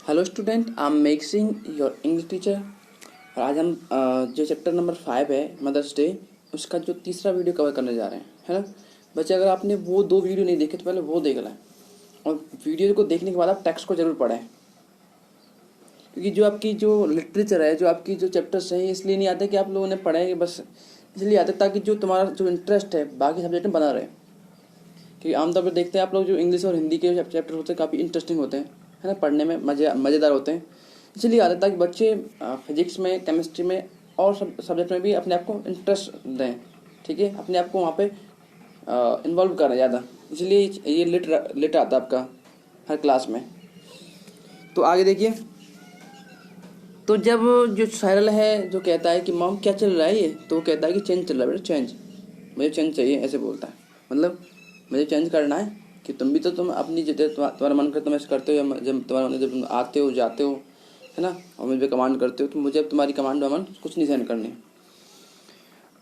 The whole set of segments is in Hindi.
Hello student, I am make Singh your English teacher. और आज हम जो चैप्टर नंबर 5 है मदर्स डे, उसका जो तीसरा वीडियो कवर करने जा रहे हैं, है ना बच्चे। अगर आपने वो 2 वीडियो नहीं देखे तो पहले वो देख लें, और वीडियो को देखने के बाद आप टेक्स्ट को जरूर पढ़ें, क्योंकि जो आपकी जो लिटरेचर है, जो आपकी जो चैप्टर्स हैं, इसलिए नहीं आते कि आप लोगों ने पढ़े, बस इसलिए आते ताकि जो तुम्हारा जो इंटरेस्ट है बाकी सब्जेक्ट में बना रहे। क्योंकि आमतौर पर देखते हैं आप लोग, जो इंग्लिश और हिंदी के चैप्टर होते हैं काफ़ी इंटरेस्टिंग होते हैं, है ना, पढ़ने में मज़ेदार होते हैं। इसलिए आता था कि बच्चे फिजिक्स में, केमिस्ट्री में और सब सब्जेक्ट में भी अपने आप को इंटरेस्ट दें, ठीक है, अपने आप को वहाँ पे इन्वॉल्व करें ज़्यादा। इसलिए ये लेट आता है आपका हर क्लास में। तो आगे देखिए, तो जब जो साइरल है जो कहता है कि मॉम क्या चल रहा है ये, तो वो कहता है कि चेंज चल रहा है बेटा, चेंज, मुझे चेंज चाहिए, ऐसे बोलता है। मतलब मुझे चेंज करना है कि तुम भी तो तुम अपनी जितने तुम्हारा मन करता तुम ऐसे करते हो, जब तुम्हारा मन, जब तुम आते हो जाते हो, है ना, और मुझे कमांड करते हो, तो मुझे अब तुम्हारी कमांड वमांड कुछ नहीं सहन करनी।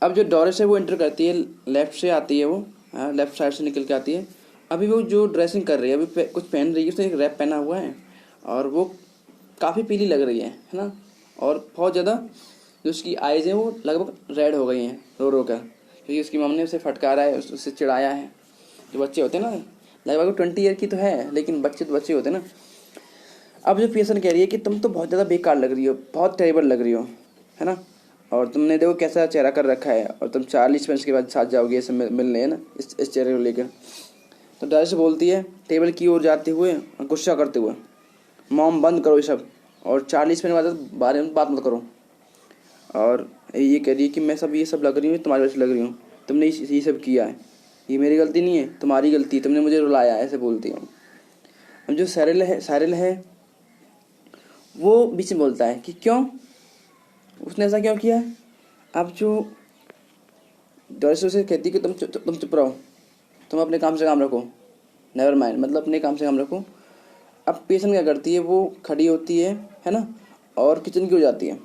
अब जो डोरिस है वो एंटर करती है, लेफ्ट से आती है, वो लेफ्ट साइड से निकल के आती है। अभी वो जो ड्रेसिंग कर रही है, अभी कुछ पहन रही है, उसने एक रैप पहना हुआ है और वो काफ़ी पीली लग रही है ना, और बहुत ज़्यादा जो उसकी आइज़ हैं वो लगभग रेड हो गई हैं रो रो कर, क्योंकि उसकी मम्मी ने उसे फटकारा है, उससे चिढ़ाया है। जो बच्चे होते हैं ना, लगभग 20 ईयर की तो है, लेकिन बच्चे तो बच्चे होते हैं ना। अब जो पीएसएन कह रही है कि तुम तो बहुत ज़्यादा बेकार लग रही हो, बहुत टेरिबल लग रही हो, है ना, और तुमने देखो कैसा चेहरा कर रखा है, और तुम 40 मिनट के बाद साथ जाओगे ऐसे मिलने, है ना, इस चेहरे को लेकर। तो डायरेक्ट बोलती है टेबल की ओर जाते हुए और गुस्सा करते हुए, मॉम बंद करो ये सब, और 40 मिनट बाद बारे में बात मत करो। और ये कह रही है कि मैं सब ये सब लग रही हूँ, तुम्हारी वजह से लग रही हूँ, तुमने ये सब किया है, ये मेरी गलती नहीं है, तुम्हारी गलती है, तुमने मुझे रुलाया, ऐसे बोलती हूँ। अब जो सारिल है वो बीच में बोलता है कि क्यों, उसने ऐसा क्यों किया है। अब जो डॉरिस से कहती है कि तुम चुप रहो, तुम अपने काम से काम रखो, नेवर माइंड, मतलब अपने काम से काम रखो। अब पेशेंट क्या करती है, वो खड़ी होती है ना, और किचन की हो जाती है,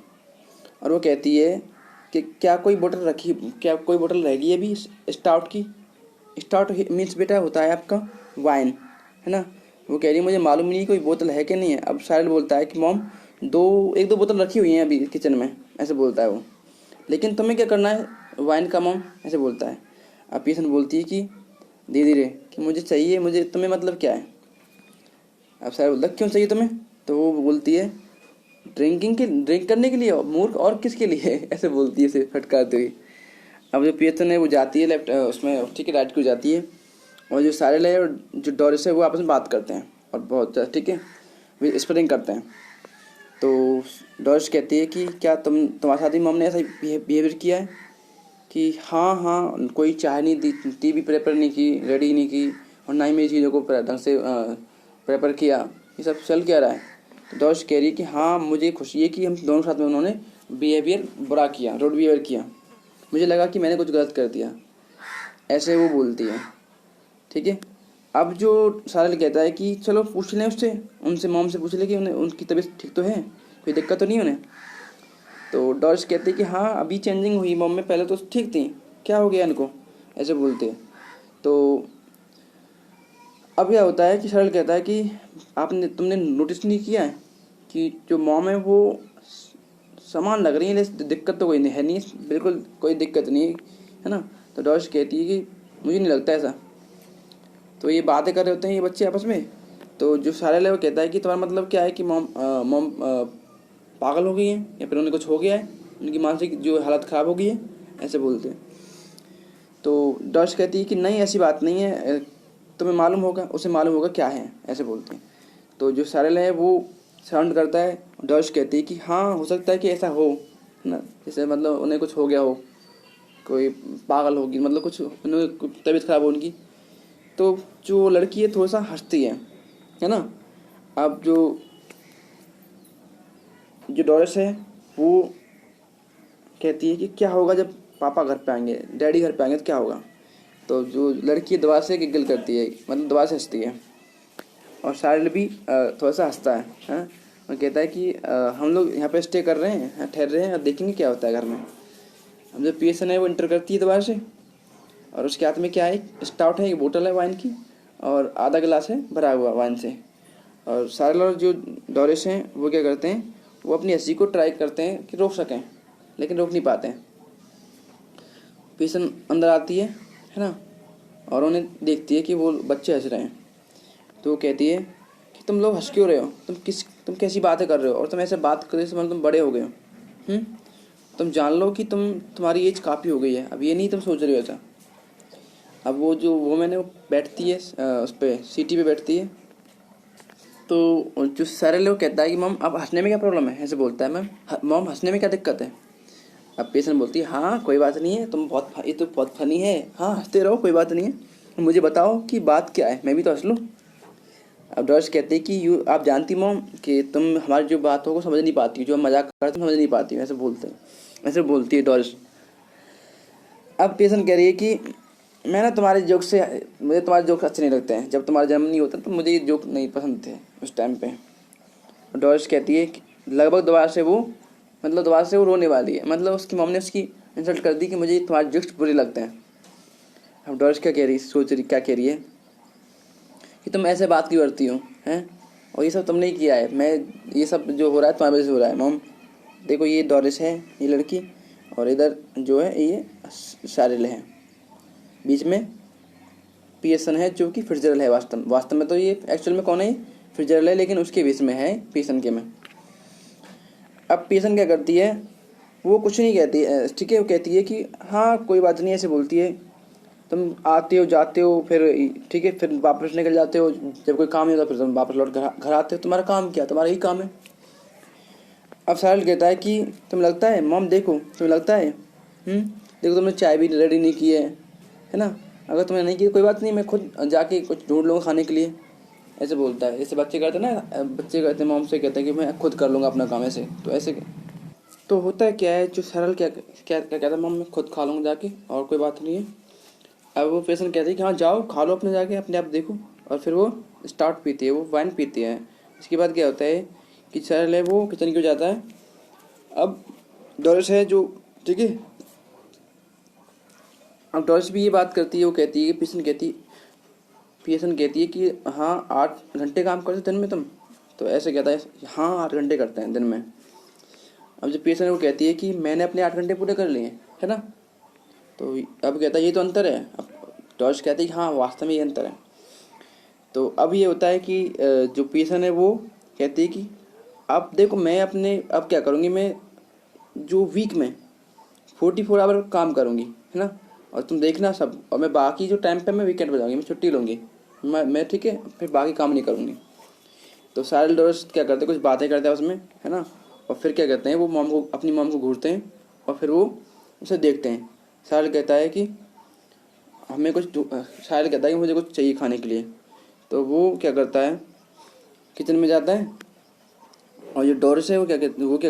और वो कहती है कि क्या कोई बोतल रह गई है अभी स्टाउट की। स्टाउट मीन्स बेटा होता है आपका वाइन, है ना। वो कह रही है मुझे मालूम नहीं कोई बोतल है कि नहीं है। अब साहिल बोलता है कि मॉम एक दो बोतल रखी हुई हैं अभी किचन में, ऐसे बोलता है वो, लेकिन तुम्हें क्या करना है वाइन का मॉम, ऐसे बोलता है। अब पेशेंट बोलती है कि धीरे धीरे कि मुझे चाहिए, मुझे तुम्हें मतलब क्या है। अब साहिल बोलता है क्यों चाहिए तुम्हें, तो वो बोलती है ड्रिंक करने के लिए, मूर्ख, और किसके लिए ऐसे बोलती है उसे फटकारते हुए। अब जो पेशेंट है वो जाती है लेफ्ट उसमें, ठीक है, राइट को जाती है, और जो सारिल है और जो डोरिस है वो आपस में बात करते हैं और बहुत ठीक है स्प्रिंग करते हैं। तो डोरिस कहती है कि क्या तुम्हारे साथ ही मम ने ऐसा बिहेवियर किया है, कि हाँ कोई चाय नहीं दी, टी भी प्रेपर नहीं की, रेडी नहीं की, और ना ही मेरी चीज़ों को ढंग से प्रेपर किया, ये सब चल क्या रहा है। तो डोरिस कह रही है कि हाँ मुझे खुशी है कि हम दोनों साथ में उन्होंने बिहेवियर बुरा किया, रूड बिहेवियर किया, मुझे लगा कि मैंने कुछ गलत कर दिया, ऐसे वो बोलती है, ठीक है। अब जो साहिल कहता है कि चलो पूछ लें उससे, उनसे मॉम से पूछ लें कि उन्हें उनकी तबीयत ठीक तो है, कोई दिक्कत तो नहीं उन्हें। तो डॉरिस कहते हैं कि हाँ अभी चेंजिंग हुई मॉम में, पहले तो ठीक थी, क्या हो गया इनको, ऐसे बोलते हैं। तो अब क्या होता है कि साहिल कहता है कि तुमने नोटिस नहीं किया है कि जो मॉम है वो समान लग रही है, दिक्कत तो कोई नहीं है, नहीं बिल्कुल कोई दिक्कत नहीं है ना। तो डॉरिस कहती है कि मुझे नहीं लगता ऐसा। तो ये बातें कर रहे होते हैं ये बच्चे आपस में। तो जो साहिल है वो कहता है कि तुम्हारा मतलब क्या है कि मॉम पागल हो गई है, या फिर उन्हें कुछ हो गया है, उनकी मानसिक जो हालत ख़राब हो गई है, ऐसे बोलते हैं। तो डॉरिस कहती है कि नहीं ऐसी बात नहीं है, तुम्हें मालूम होगा, उसे मालूम होगा क्या है, ऐसे बोलते हैं। तो जो साहिल है वो साउंड करता है, डॉरिस कहती है कि हाँ हो सकता है कि ऐसा हो, है ना, जैसे मतलब उन्हें कुछ हो गया हो, कोई पागल होगी, मतलब कुछ उन्हें तबीयत ख़राब हो उनकी। तो जो लड़की है थोड़ा सा हंसती है ना। अब जो जो डोरिस है वो कहती है कि क्या होगा जब पापा घर पे आएंगे, डैडी घर पे आएंगे तो क्या होगा। तो जो लड़की दोबारा से गिगल करती है, मतलब दोबारा से हंसती है, और साहिल भी थोड़ा सा हंसता है, और कहता है कि हम लोग यहाँ पे स्टे कर रहे हैं, ठहर रहे हैं, और देखेंगे क्या होता है घर में। अब जो पीएसएन है वो इंटर करती है दोबारा से, और उसके हाथ में क्या है, एक स्टाउट है, एक बोतल है वाइन की, और आधा गिलास है भरा हुआ वाइन से। और साहिल और जो डोरिस हैं वो क्या करते हैं, वो अपनी हंसी को ट्राई करते हैं कि रोक सकें, लेकिन रोक नहीं पाते हैं। पीसन अंदर आती है ना, और उन्हें देखती है कि वो बच्चे हंस रहे हैं। तो वो कहती है कि तुम लोग हंस क्यों रहे हो, तुम कैसी बातें कर रहे हो, और तुम ऐसे बात कर रहे हो मतलब तुम बड़े हो गए हो। तुम जान लो कि तुम्हारी एज काफ़ी हो गई है, अब ये नहीं तुम सोच रहे हो ऐसा। अब वो जो वोमेन है वो बैठती है उस पर सीटी पे बैठती है। तो जो सैरल है वो कहता है कि मॉम अब हंसने में क्या प्रॉब्लम है, ऐसे बोलता है। मैम मॉम हंसने में क्या दिक्कत है। अब पेशेंट बोलती है हाँ कोई बात नहीं है, ये तो बहुत फनी है, हाँ हंसते रहो कोई बात नहीं है, मुझे बताओ कि बात क्या है, मैं भी तो हंस लूँ। अब डॉरिस कहते हैं कि आप जानती मॉम कि तुम हमारी जो बातों को समझ नहीं पाती, जो हम मजाक करते समझ नहीं पाती, ऐसे बोलती है डॉरिस। अब पेशेंट कह रही है कि मैं ना मुझे तुम्हारे जोक अच्छे नहीं लगते हैं, जब तुम्हारा जन्म नहीं होता तो मुझे ये जोक नहीं पसंद थे उस टाइम पे। डॉरिस कहती है कि लगभग दोबारा से वो रोने वाली है, मतलब उसकी मॉम ने उसकी इंसल्ट कर दी कि मुझे तुम्हारे जोक्स बुरे लगते हैं। अब डॉरिस क्या कह रही है कि तुम ऐसे बात क्यों करती हो हैं, और ये सब तुमने ही किया है, मैं ये सब जो हो रहा है तुम्हारी वजह से हो रहा है। मॉम देखो ये डॉरिस है, ये लड़की, और इधर जो है ये शारिल है, बीच में पियर्सन है जो कि फिट्जरल्ड है। वास्तव में तो ये एक्चुअल में कौन है, फिट्जरल्ड है, लेकिन उसके बीच में है पियर्सन के में। अब पियर्सन क्या करती है, वो कुछ नहीं कहती, ठीक है, वो कहती है कि हाँ कोई बात नहीं, ऐसे बोलती है। तुम आते हो जाते हो, फिर ठीक है, फिर वापस निकल जाते हो, जब कोई काम नहीं होता फिर तुम वापस लौट घर आते हो, तुम्हारा काम क्या, तुम्हारा ही काम है। अब साहिल कहता है कि तुम्हें लगता है मॉम, देखो तुम्हें लगता है देखो तुमने चाय भी रेडी नहीं की है ना, अगर तुमने नहीं की कोई बात नहीं, मैं खुद जाके कुछ ढूंढ लूँगा खाने के लिए, ऐसे बोलता है। जैसे बच्चे करते हैं ना, बच्चे कहते हैं मॉम से, कहते हैं कि मैं खुद कर लूँगा अपना काम, ऐसे तो ऐसे तो होता है क्या है, जो सरल क्या क्या क्या कहता है, मॉम मैं खुद खा लूँगा जाके और कोई बात नहीं है। अब वो पेशेंट कहते हैं कि हाँ जाओ खा लो अपने जाके, अपने आप देखो, और फिर वो स्टार्ट पीती है, वो वाइन पीती है। इसके बाद क्या होता है कि सरल है वो किचन क्यों जाता है। अब डॉरिस है जो, ठीक है, अब डॉरिस भी ये बात करती है, वो कहती है कि पेशेंट कहती है कि हाँ 8 घंटे काम करते दिन में तुम, तो ऐसे कहता है हाँ 8 घंटे करते हैं दिन में। अब जब पेशेंट वो कहती है कि मैंने अपने 8 घंटे पूरे कर लिए है ना, तो अब कहता है ये तो अंतर है। अब डॉरिस कहती है कि हाँ वास्तव में ये अंतर है। तो अब ये होता है कि जो पेशेंट है वो कहती है कि अब देखो मैं अब क्या करूँगी, मैं जो वीक में 44 आवर काम करूँगी है ना, और तुम देखना सब, और मैं बाकी जो टाइम पे मैं वीकेंड पर जाऊँगी, मैं छुट्टी लूँगी, मैं ठीक है, फिर बाकी काम नहीं करूँगी। तो सारे डॉरिस क्या करते हैं, कुछ बातें करते हैं उसमें है ना, और फिर क्या करते हैं, वो अपनी मॉम को घूरते हैं और फिर वो उसे देखते हैं। साहिल कहता है कि मुझे कुछ चाहिए खाने के लिए। तो वो क्या करता है, किचन में जाता है, और जो डॉरिस है वो क्या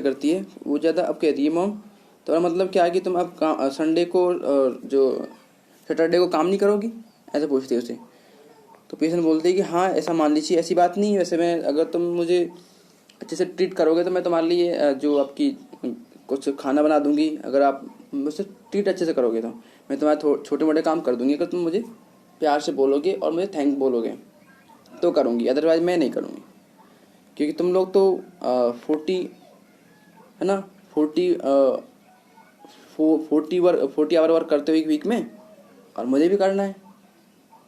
करती है, वो ज़्यादा अब कहती है मॉम तो मतलब क्या है कि तुम अब संडे को और जो सैटरडे को काम नहीं करोगी, ऐसे पूछती है उसे। तो पेशेंट बोलती है कि हाँ ऐसा मान लीजिए, ऐसी बात नहीं है, वैसे मैं अगर तुम मुझे अच्छे से ट्रीट करोगे तो मैं तुम्हारे लिए जो आपकी कुछ खाना बना दूंगी, अगर आप मुझसे ट्रीट अच्छे से करोगे तो मैं तुम्हारे छोटे मोटे काम कर दूंगी, अगर तुम मुझे प्यार से बोलोगे और मुझे थैंक बोलोगे तो करूँगी, अदरवाइज़ मैं नहीं करूँगी। क्योंकि तुम लोग तो 40 है ना, 40 आवर वर्क करते हो एक वीक में, और मुझे भी करना है,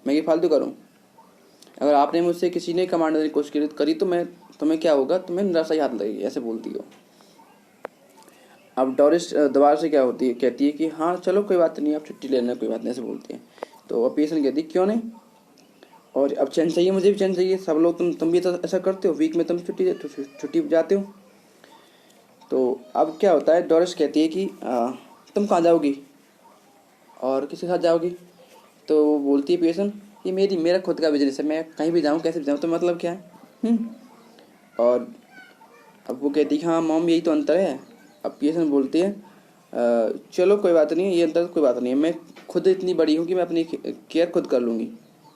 मैं ये फालतू करूँ। अगर आपने मुझसे किसी ने कमांड देने की कोशिश करी तो तुम्हें क्या होगा, तुम्हें निराशा ही हाथ लगेगी, ऐसे बोलती हो। अब डॉरिस दोबारा से कहती है कि हाँ चलो कोई बात नहीं, आप छुट्टी ले लेना, कोई बात नहीं, ऐसे बोलती है। तो अब पेशेंट कहती है क्यों नहीं, और अब चैन चाहिए, मुझे भी चैन चाहिए, सब लोग तुम भी तो ऐसा करते हो, वीक में तुम छुट्टी जाते हो। तो अब क्या होता है, डॉरिस कहती है कि तुम कहाँ जाओगी और किसके साथ जाओगी। तो वो बोलती है पेशेंट कि मेरा खुद का बिजनेस है, मैं कहीं भी जाऊँ कैसे भी जाऊँ, तो मतलब क्या है। और अब वो कहती है हाँ मॉम यही तो अंतर है। अब पेशेंट बोलती है चलो कोई बात नहीं, ये अंतर कोई बात नहीं है, मैं खुद इतनी बड़ी हूँ कि मैं अपनी केयर खुद कर लूँगी,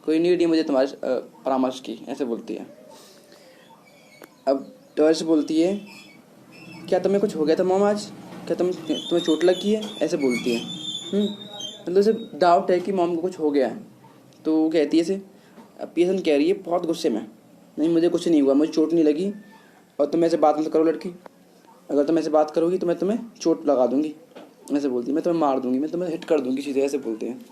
कोई नीड नहीं मुझे तुम्हारे परामर्श की, ऐसे बोलती है। अब डॉरिस बोलती है क्या तुम्हें कुछ हो गया था मॉम आज, क्या तुम्हें चोट लगी है, ऐसे बोलती है। मतलब उसे डाउट है कि मॉम को कुछ हो गया है। तो वो कहती है से, अब पेशेंट कह रही है बहुत गुस्से में नहीं मुझे कुछ नहीं हुआ, मुझे चोट नहीं लगी, और तुम ऐसे बात मत करो लड़की, अगर तुम ऐसे बात करोगी तो मैं तुम्हें चोट लगा दूंगी, ऐसे बोलती है, मैं तुम्हें मार दूंगी, मैं तुम्हें हिट कर दूंगी सीधे, ऐसे बोलते हैं।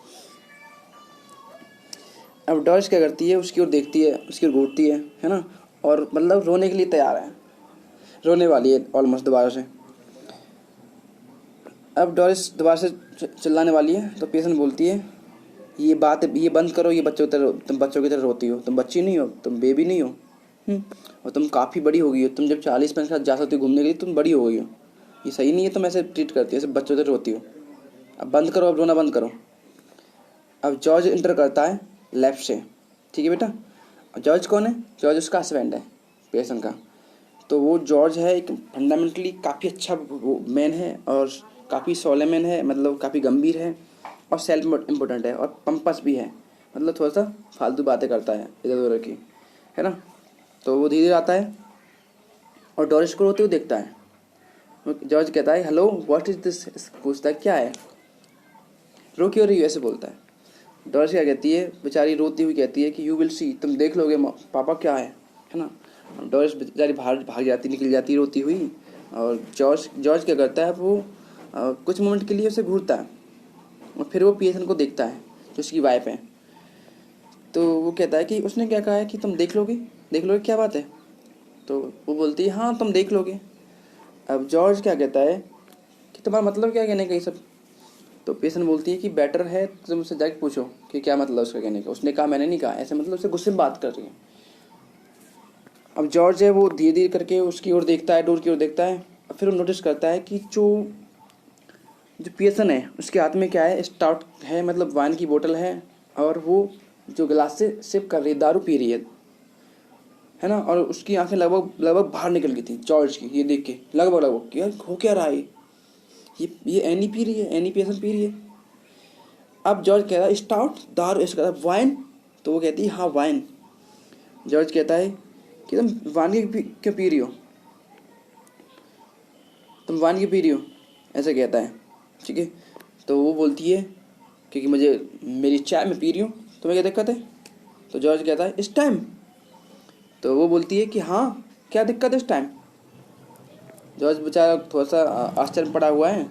अब डॉरिस क्या करती है, उसकी ओर देखती है, उसकी ओर घूरती है ना, और मतलब रोने के लिए तैयार है, रोने वाली है ऑलमोस्ट दोबारा से। अब डॉरिस दोबारा से चिल्लाने वाली है, तो पेशेंट बोलती है ये बात ये बंद करो, ये बच्चों की तरह, तुम बच्चों की तरह रोती हो, तुम बच्ची नहीं हो, तुम बेबी नहीं हो। और तुम काफ़ी बड़ी हो गई हो, तुम जब 40 के साथ जा सकती हो घूमने के लिए, तुम बड़ी हो गई हो, ये सही नहीं है, तुम ऐसे ट्रीट करती हो, ऐसे बच्चों की तरह रोती हो, अब बंद करो, अब रोना बंद करो। अब जॉर्ज इंटर करता है लेफ्ट से, ठीक है बेटा। जॉर्ज कौन है? जॉर्ज उसका हस्बैंड है पेशेंट का। तो वो जॉर्ज है एक फंडामेंटली काफ़ी अच्छा मैन है, और काफ़ी सोले मैन है, मतलब काफ़ी गंभीर है, और सेल्फ इम्पोर्टेंट है, और पंपस भी है, मतलब थोड़ा सा फालतू बातें करता है इधर उधर की, है ना। तो वो धीरे धीरे आता है और डॉरिस को रोते हुए देखता है। जॉर्ज कहता है हेलो व्हाट इज दिस, पूछता है क्या है, रो क्यों रही हो, ऐसे बोलता है। डॉरिस क्या कहती है, बेचारी रोती हुई कहती है कि यू विल सी, तुम देख लोगे पापा क्या है ना। डॉरिस बेचारी बाहर भाग जाती, निकल जाती रोती हुई, और जॉर्ज क्या करता है, वो कुछ मोमेंट के लिए उसे घूरता है, और फिर वो पीएसन को देखता है जो उसकी वाइफ है। तो वो कहता है कि उसने क्या कहा है कि तुम देख लोगे क्या बात है। तो वो बोलती है हाँ तुम देख लोगे। अब जॉर्ज क्या कहता है कि तुम्हारा मतलब क्या कहने का ये सब। तो पेशेंट बोलती है कि बेटर है तुम उससे जाके पूछो कि क्या मतलब उसका कहने का। उसने कहा मैंने नहीं कहा, ऐसे मतलब उससे गुस्से में बात कर रही है। अब जॉर्ज है वो धीरे धीरे करके उसकी ओर देखता है, डोर की ओर देखता है, और फिर वो नोटिस करता है कि जो पेशेंट है उसके हाथ में क्या है, स्टाउट है, मतलब वाइन की बोतल है, और वो जो गिलास से सिप कर रही है, दारू पी रही है ना। और उसकी आंखें लगभग लगभग बाहर निकल गई थी जॉर्ज की, ये देख के लगभग लगभग यार हो क्या रहा है, ये एनी पी रही है, एनी पेशेंट पी रही है। अब जॉर्ज कह रहा है स्टाउट दारू, इसका वाइन। तो वो कहती है हाँ वाइन। जॉर्ज कहता है कि तुम वाइन क्यों पी रही हो, तुम वाइन क्यों पी रही हो, ऐसा कहता है, ठीक है। तो वो बोलती है क्योंकि मुझे मेरी चाय में पी रही हूँ, तुम्हें क्या दिक्कत है। तो जॉर्ज कहता है इस टाइम। तो वो बोलती है कि हाँ क्या दिक्कत है इस टाइम। जॉर्ज बेचारा थोड़ा सा आश्चर्य पड़ा हुआ है।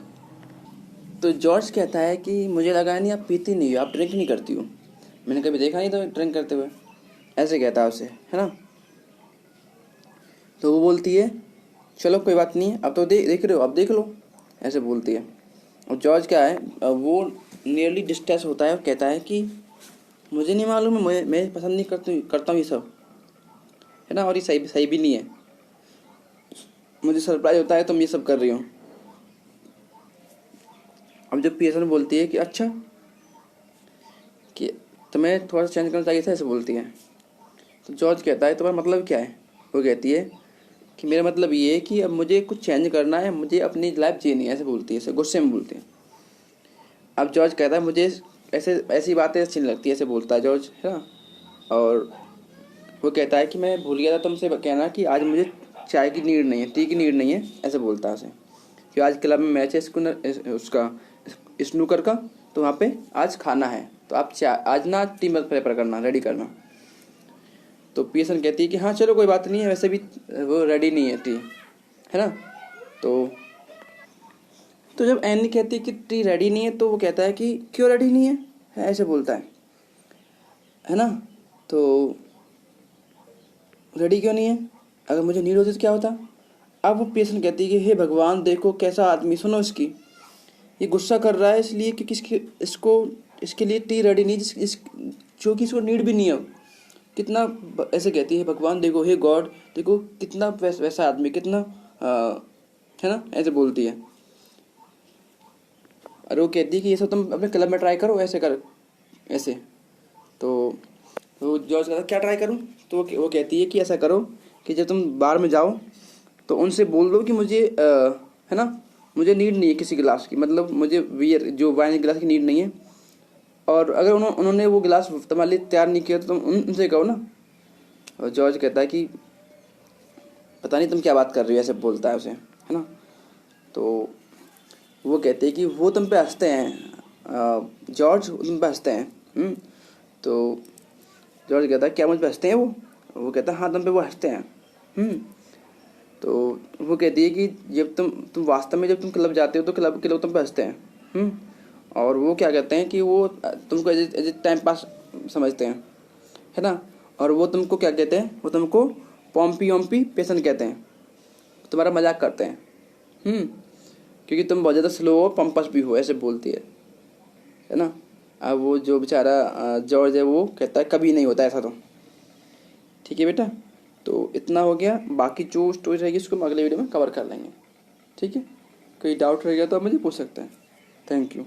तो जॉर्ज कहता है कि मुझे लगा नहीं आप पीती नहीं हो, आप ड्रिंक नहीं करती हो, मैंने कभी देखा नहीं तो ड्रिंक करते हुए, ऐसे कहता है उसे, है ना। तो वो बोलती है चलो कोई बात नहीं, अब तो देख रहे हो, अब देख लो, ऐसे बोलती है। और जॉर्ज क्या है, वो नियरली डिस्ट्रेस होता है और कहता है कि मुझे नहीं मालूम है, मैं पसंद नहीं करता हूँ ये सब, है ना, और ये सही भी नहीं है, मुझे सरप्राइज होता है तुम ये सब कर रही हो। अब जब पेशेंट बोलती है कि अच्छा कि तुम्हें थोड़ा सा चेंज करना चाहिए था, ऐसे बोलती है। तो जॉर्ज कहता है तुम्हारा मतलब क्या है। वो कहती है कि मेरा मतलब ये है कि अब मुझे कुछ चेंज करना है, मुझे अपनी लाइफ जीनी है, ऐसे बोलती है, ऐसे गुस्से में बोलती है। अब जॉर्ज कहता है मुझे ऐसी बातें अच्छी नहीं लगती, ऐसे बोलता है जॉर्ज, है ना। और वो कहता है कि मैं भूल गया था तुमसे कहना कि आज मुझे चाय की नीड नहीं है, टी की नीड नहीं है, ऐसे बोलता है उसे, कि आज क्लब में मैच है उसका स्नूकर का, तो वहाँ पे आज खाना है, तो आप आज ना टी मत प्रेफर करना, रेडी करना। तो पीएसएन कहती है कि हाँ चलो कोई बात नहीं है, वैसे भी वो रेडी नहीं है टी, है ना। तो जब एनी कहती है कि टी रेडी नहीं है, तो वो कहता है कि क्यों रेडी नहीं है, ऐसे बोलता है ना। तो रेडी क्यों नहीं है, अगर मुझे नीड होती तो क्या होता। अब वो पेशेंट कहती है कि हे भगवान देखो कैसा आदमी, सुनो इसकी, ये गुस्सा कर रहा है इसलिए कि इसके लिए टी रेडी नहीं, जो कि इसको नीड भी नहीं है। कितना ऐसे कहती है भगवान देखो, हे गॉड देखो कितना वैसा आदमी, कितना है ना, ऐसे बोलती है। और वो कहती है कि ये सब तुम अपने क्लब में ट्राई करो, ऐसे कर ऐसे। तो जॉर्ज कहता क्या ट्राई करूं। तो वो कहती है कि ऐसा करो कि जब तुम बार में जाओ तो उनसे बोल दो कि मुझे है ना, मुझे नीड नहीं है किसी गिलास की, मतलब मुझे बियर जो वाइन गिलास की नीड नहीं है। और अगर उन्होंने वो गिलास तुम्हारे लिए तैयार नहीं किया तो तुम उनसे कहो ना। और जॉर्ज कहता है कि पता नहीं तुम क्या बात कर रही हो, ऐसे बोलता है उसे, है ना। तो वो कहते हैं कि वो तुम पे हंसते हैं जॉर्ज, तुम पे हंसते हैं। तो जॉर्ज कहता है क्या मुझ पे हंसते हैं वो, वो कहता है हाँ तुम पे वो हंसते हैं। तो वो कहती है कि जब तुम वास्तव में जब तुम क्लब जाते हो तो क्लब के लोग तुम पे हंसते हैं। और वो क्या कहते हैं कि वो तुमको एज टाइम पास समझते हैं, है ना। और वो तुमको क्या कहते हैं, वो तुमको पॉम्पी ओम्पी पेशन कहते हैं, तुम्हारा मजाक करते हैं। क्योंकि तुम बहुत ज़्यादा स्लो हो, पंपस भी हो, ऐसे बोलती है ना। अब वो जो बेचारा जॉर्ज है वो कहता है कभी नहीं होता ऐसा तो। ठीक है बेटा, तो इतना हो गया। बाकी जो स्टोरी रहेगी उसको हम अगले वीडियो में कवर कर लेंगे। ठीक है, कोई डाउट रह गया तो आप मुझे पूछ सकते हैं। Thank you.